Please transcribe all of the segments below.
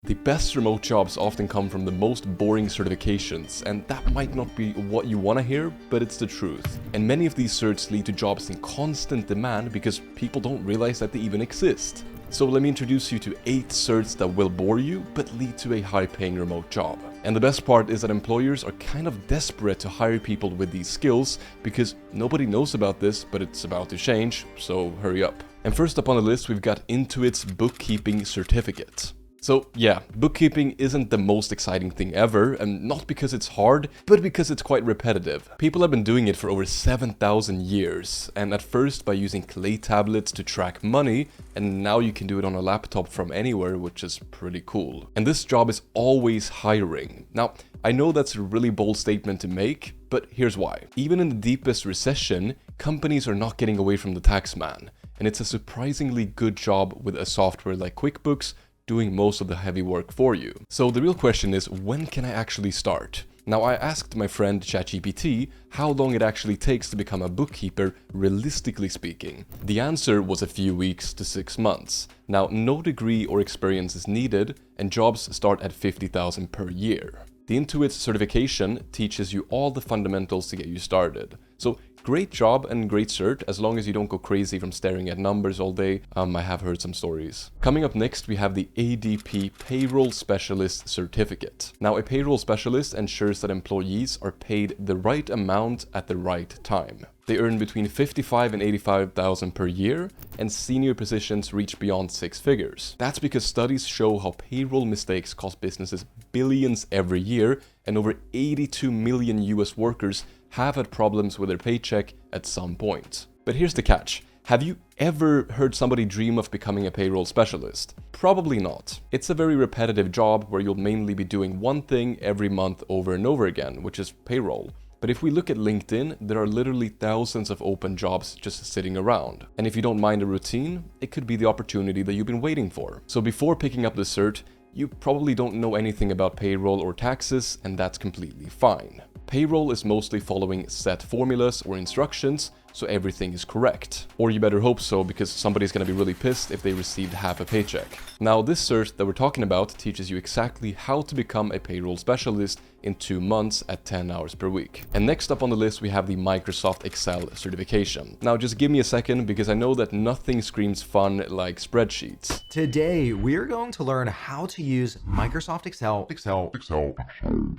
The best remote jobs often come from the most boring certifications, and that might not be what you want to hear, but it's the truth. And many of these certs lead to jobs in constant demand because people don't realize that they even exist. So let me introduce you to 8 certs that will bore you, but lead to a high-paying remote job. And the best part is that employers are kind of desperate to hire people with these skills because nobody knows about this, but it's about to change, so hurry up. And first up on the list, we've got Intuit's Bookkeeping Certificate. So yeah, bookkeeping isn't the most exciting thing ever, and not because it's hard, but because it's quite repetitive. People have been doing it for over 7,000 years, and at first by using clay tablets to track money, and now you can do it on a laptop from anywhere, which is pretty cool. And this job is always hiring. Now, I know that's a really bold statement to make, but here's why. Even in the deepest recession, companies are not getting away from the tax man, and it's a surprisingly good job with a software like QuickBooks doing most of the heavy work for you. So the real question is, when can I actually start? Now, I asked my friend ChatGPT how long it actually takes to become a bookkeeper, realistically speaking. The answer was a few weeks to 6 months. Now, no degree or experience is needed, and jobs start at $50,000 per year. The Intuit certification teaches you all the fundamentals to get you started. So great job and great cert, as long as you don't go crazy from staring at numbers all day. I have heard some stories. Coming up next, we have the ADP Payroll Specialist Certificate. Now, a payroll specialist ensures that employees are paid the right amount at the right time. They earn between $55,000 and $85,000 per year, and senior positions reach beyond 6 figures. That's because studies show how payroll mistakes cost businesses billions every year, and over 82 million US workers have had problems with their paycheck at some point. But here's the catch. Have you ever heard somebody dream of becoming a payroll specialist? Probably not. It's a very repetitive job where you'll mainly be doing one thing every month over and over again, which is payroll. But if we look at LinkedIn, there are literally thousands of open jobs just sitting around. And if you don't mind a routine, it could be the opportunity that you've been waiting for. So before picking up the cert, you probably don't know anything about payroll or taxes, and that's completely fine. Payroll is mostly following set formulas or instructions, so everything is correct. Or you better hope so, because somebody's gonna be really pissed if they received half a paycheck. Now, this cert that we're talking about teaches you exactly how to become a payroll specialist in 2 months at 10 hours per week. And next up on the list, we have the Microsoft Excel certification. Now, just give me a second, because I know that nothing screams fun like spreadsheets. Today, we're going to learn how to use Microsoft Excel.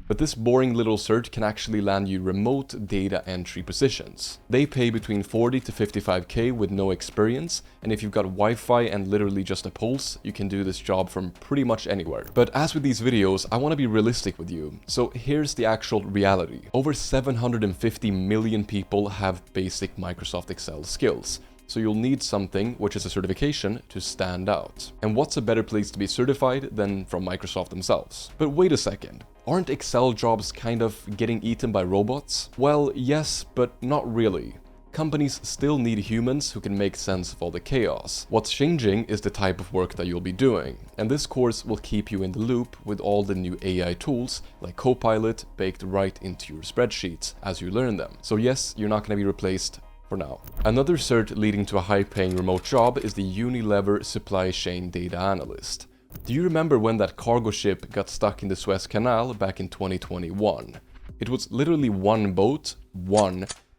But this boring little cert can actually land you remote data entry positions. They pay between 40 to 55K with no experience, and if you've got Wi-Fi and literally just a pulse, you can do this job from pretty much anywhere. But as with these videos, I want to be realistic with you. So here's the actual reality. Over 750 million people have basic Microsoft Excel skills. So you'll need something, which is a certification, to stand out. And what's a better place to be certified than from Microsoft themselves? But wait a second. Aren't Excel jobs kind of getting eaten by robots? Well, yes, but not really. Companies still need humans who can make sense of all the chaos. What's changing is the type of work that you'll be doing. And this course will keep you in the loop with all the new AI tools like Copilot baked right into your spreadsheets as you learn them. So yes, you're not going to be replaced for now. Another cert leading to a high-paying remote job is the Unilever Supply Chain Data Analyst. Do you remember when that cargo ship got stuck in the Suez Canal back in 2021? It was literally one boat,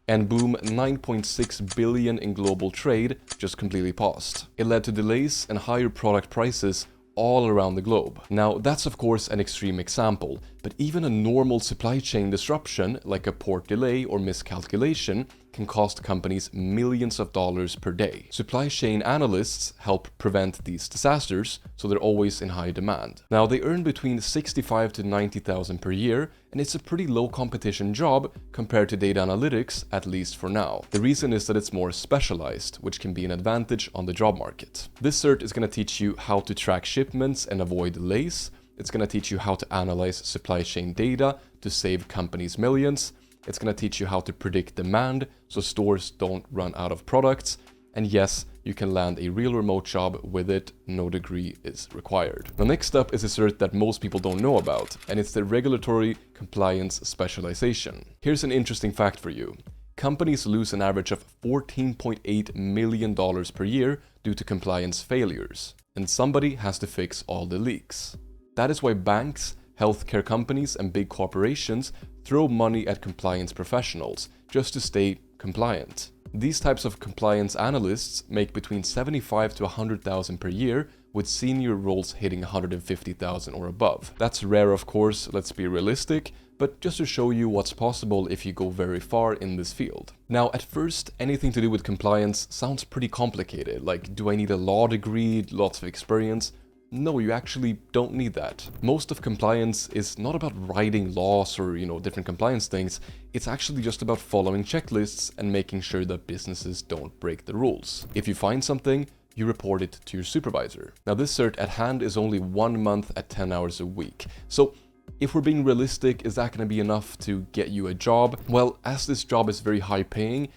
and boom, 9.6 billion in global trade just completely paused. It led to delays and higher product prices all around the globe. Now, that's of course an extreme example, but even a normal supply chain disruption like a port delay or miscalculation can cost companies millions of dollars per day. Supply chain analysts help prevent these disasters, so they're always in high demand. Now, they earn between 65 to 90,000 per year, and it's a pretty low competition job compared to data analytics, at least for now. The reason is that it's more specialized, which can be an advantage on the job market. This cert is going to teach you how to track shipments and avoid delays. It's going to teach you how to analyze supply chain data to save companies millions. It's going to teach you how to predict demand so stores don't run out of products. And yes, you can land a real remote job with it, no degree is required. Now, next up is a cert that most people don't know about, and it's the Regulatory Compliance Specialization. Here's an interesting fact for you. Companies lose an average of $14.8 million per year due to compliance failures, and somebody has to fix all the leaks. That is why banks, healthcare companies, and big corporations throw money at compliance professionals just to stay compliant. These types of compliance analysts make between 75 to 100,000 per year, with senior roles hitting 150,000 or above. That's rare, of course, let's be realistic, but just to show you what's possible if you go very far in this field. Now, at first, anything to do with compliance sounds pretty complicated. Like, do I need a law degree, lots of experience? No, you actually don't need that. Most of compliance is not about writing laws or, different compliance things. It's actually just about following checklists and making sure that businesses don't break the rules. If you find something, you report it to your supervisor. Now, this cert at hand is only 1 month at 10 hours a week. So if we're being realistic, is that going to be enough to get you a job? Well, as this job is very high paying,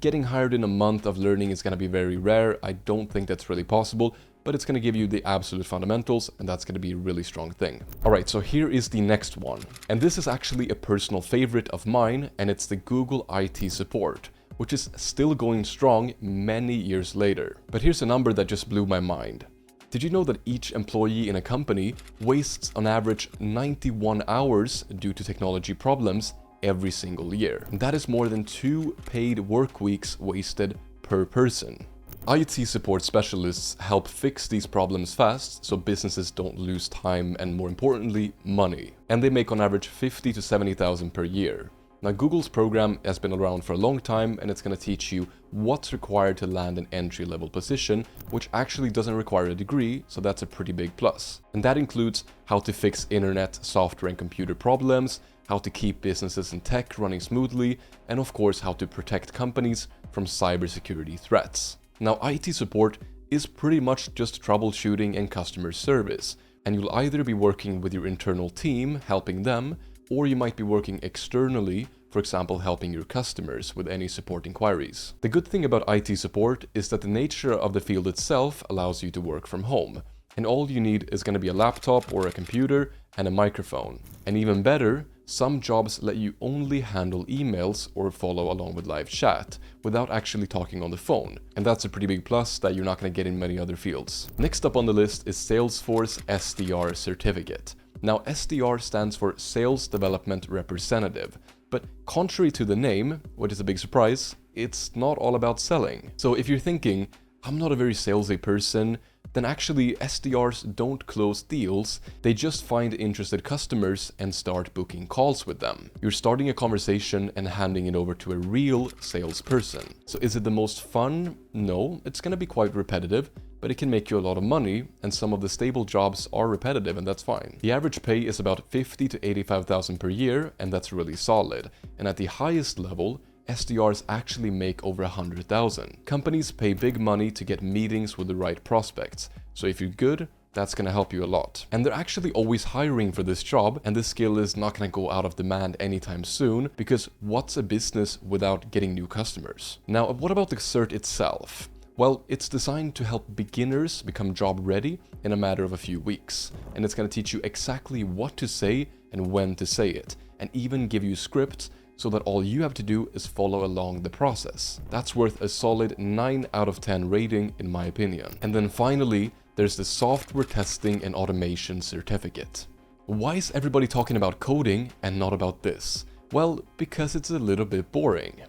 getting hired in a month of learning is going to be very rare. I don't think that's really possible, but it's going to give you the absolute fundamentals, and that's going to be a really strong thing. All right, so here is the next one. And this is actually a personal favorite of mine, and it's the Google IT support, which is still going strong many years later. But here's a number that just blew my mind. Did you know that each employee in a company wastes on average 91 hours due to technology problems every single year? And that is more than 2 paid work weeks wasted per person. IT support specialists help fix these problems fast so businesses don't lose time and, more importantly, money. And they make on average 50 to 70,000 per year. Now, Google's program has been around for a long time, and it's going to teach you what's required to land an entry-level position, which actually doesn't require a degree, so that's a pretty big plus. And that includes how to fix internet, software, and computer problems, how to keep businesses and tech running smoothly, and of course, how to protect companies from cybersecurity threats. Now, IT support is pretty much just troubleshooting and customer service, and you'll either be working with your internal team, helping them, or you might be working externally, for example, helping your customers with any support inquiries. The good thing about IT support is that the nature of the field itself allows you to work from home, and all you need is going to be a laptop or a computer and a microphone. And even better, some jobs let you only handle emails or follow along with live chat without actually talking on the phone. And that's a pretty big plus that you're not going to get in many other fields. Next up on the list is Salesforce SDR certificate. Now, SDR stands for Sales Development Representative, but contrary to the name, which is a big surprise, it's not all about selling. So if you're thinking, I'm not a very salesy person, then actually SDRs don't close deals, they just find interested customers and start booking calls with them. You're starting a conversation and handing it over to a real salesperson. So is it the most fun? No, it's gonna be quite repetitive, but it can make you a lot of money, and some of the stable jobs are repetitive, and that's fine. The average pay is about 50 to 85,000 per year, and that's really solid. And at the highest level, SDRs actually make over 100,000. Companies pay big money to get meetings with the right prospects, so if you're good, that's gonna help you a lot. And they're actually always hiring for this job, and this skill is not gonna go out of demand anytime soon, because what's a business without getting new customers? Now, what about the cert itself? Well, it's designed to help beginners become job ready in a matter of a few weeks, and it's gonna teach you exactly what to say and when to say it, and even give you scripts so that all you have to do is follow along the process. That's worth a solid 9 out of 10 rating in my opinion. And then finally, there's the Software Testing and Automation Certificate. Why is everybody talking about coding and not about this? Well, because it's a little bit boring.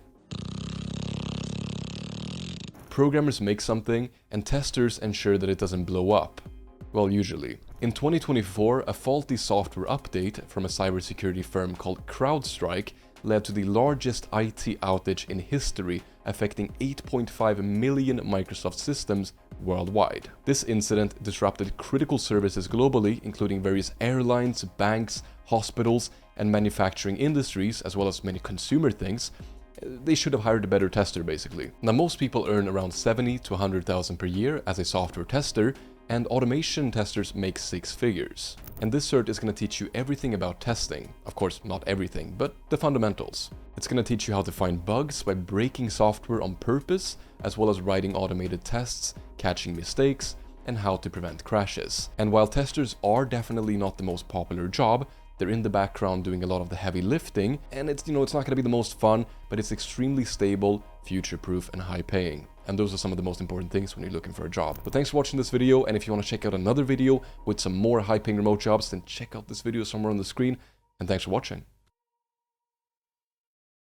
Programmers make something and testers ensure that it doesn't blow up. Well, usually. In 2024, a faulty software update from a cybersecurity firm called CrowdStrike led to the largest IT outage in history, affecting 8.5 million Microsoft systems worldwide. This incident disrupted critical services globally, including various airlines, banks, hospitals, and manufacturing industries, as well as many consumer things. They should have hired a better tester, basically. Now, most people earn around 70 to 100,000 per year as a software tester, and automation testers make 6 figures. And this cert is going to teach you everything about testing. Of course, not everything, but the fundamentals. It's going to teach you how to find bugs by breaking software on purpose, as well as writing automated tests, catching mistakes, and how to prevent crashes. And while testers are definitely not the most popular job, they're in the background doing a lot of the heavy lifting, and it's not going to be the most fun, but it's extremely stable, future-proof, and high-paying. And those are some of the most important things when you're looking for a job. But thanks for watching this video, and if you want to check out another video with some more high-paying remote jobs, then check out this video somewhere on the screen, and thanks for watching.